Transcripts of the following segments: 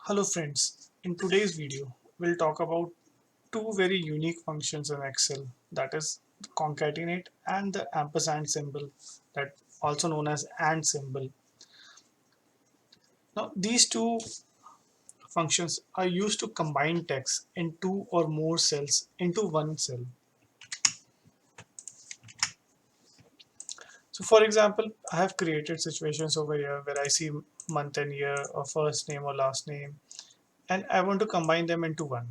Hello friends, in today's video we'll talk about two very unique functions in Excel, that is the concatenate and the ampersand symbol, that also known as and symbol. Now these two functions are used to combine text in two or more cells into one cell. So for example, I have created situations over here where I see month and year or first name or last name and I want to combine them into one.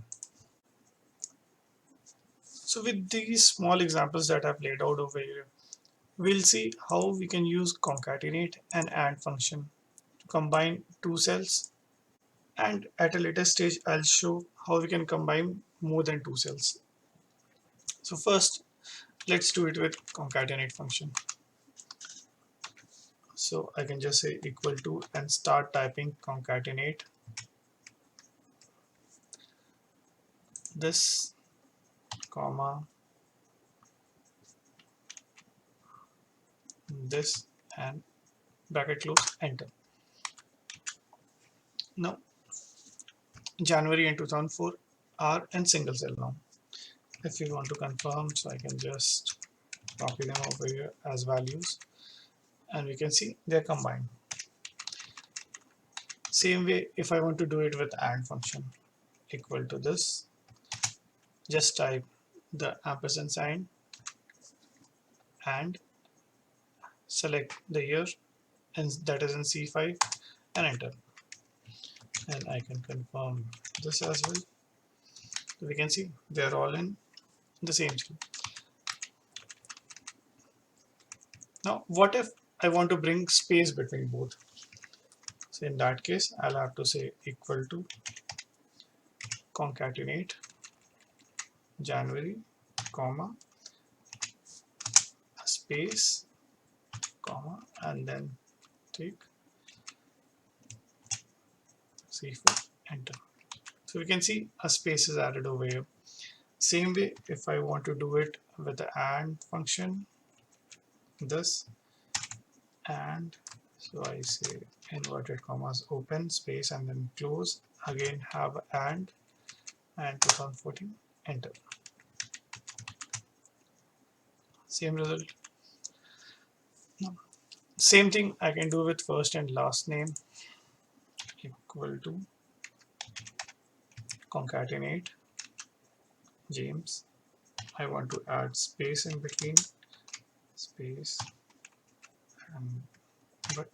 So with these small examples that I've laid out over here, we'll see how we can use concatenate and AND function to combine two cells, and at a later stage I'll show how we can combine more than two cells. So first let's do it with concatenate function. So I can just say equal to and start typing concatenate this comma this and bracket close, enter. Now January and 2004 are in single cell now. If you want to confirm, so I can just copy them over here as values and we can see they're combined. Same way, if I want to do it with AND function, equal to this, just type the ampersand sign and select the year, and that is in C5, and enter. And I can confirm this as well. So we can see they're all in the same screen. Now, what if I want to bring space between both? So in that case, I'll have to say equal to concatenate January, comma, space, comma, and then take C4, enter. So we can see a space is added over here. Same way, if I want to do it with the AND function, this, and so I say inverted commas open space and then close, again have and 2014, enter. Same result. No. Same thing I can do with first and last name, equal to concatenate James. I want to add space in between, space, and but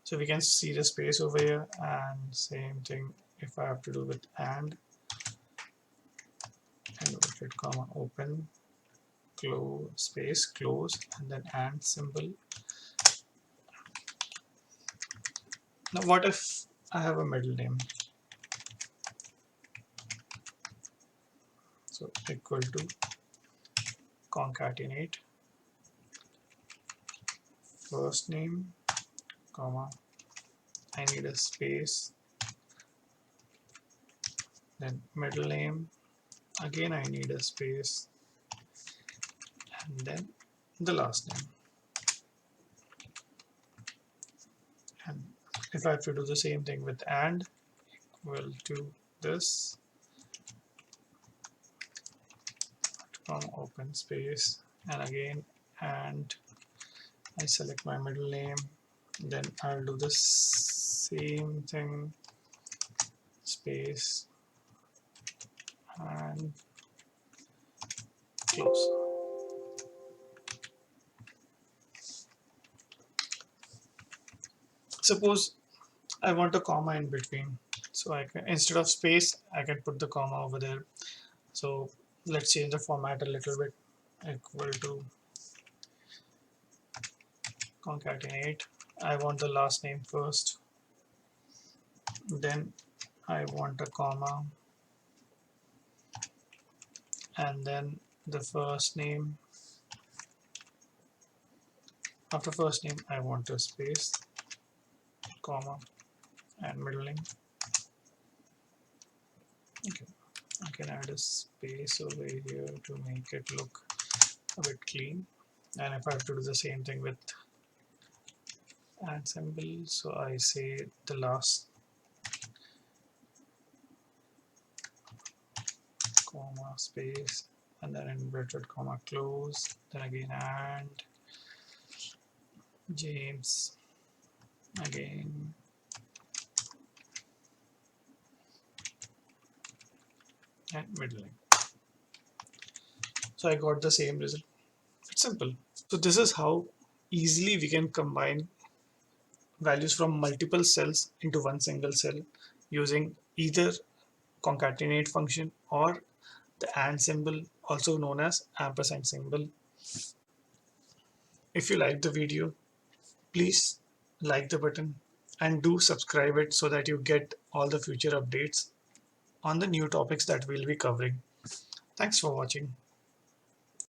so we can see the space over here. And same thing if I have to do with and inverted comma open close space close and then and symbol. Now what if I have a middle name? So equal to concatenate first name, comma, I need a space, then middle name, again I need a space, and then the last name. And if I have to do the same thing with and, equal to this, comma open space, and again and I select my middle name, then I'll do the same thing, space and close. Suppose I want a comma in between, so I can, instead of space I can put the comma over there. So let's change the format a little bit, equal to concatenate. I want the last name first, then I want a comma, and then the first name. After first name I want a space, comma, and middle name. Okay, I can add a space over here to make it look a bit clean. And if I have to do the same thing with and symbol, so I say the last comma space, and then inverted comma close, then again and James again, and middle name. So I got the same result. It's simple. So this is how easily we can combine values from multiple cells into one single cell using either concatenate function or the and symbol, also known as ampersand symbol. If you like the video, please like the button and do subscribe it so that you get all the future updates on the new topics that we'll be covering. Thanks for watching.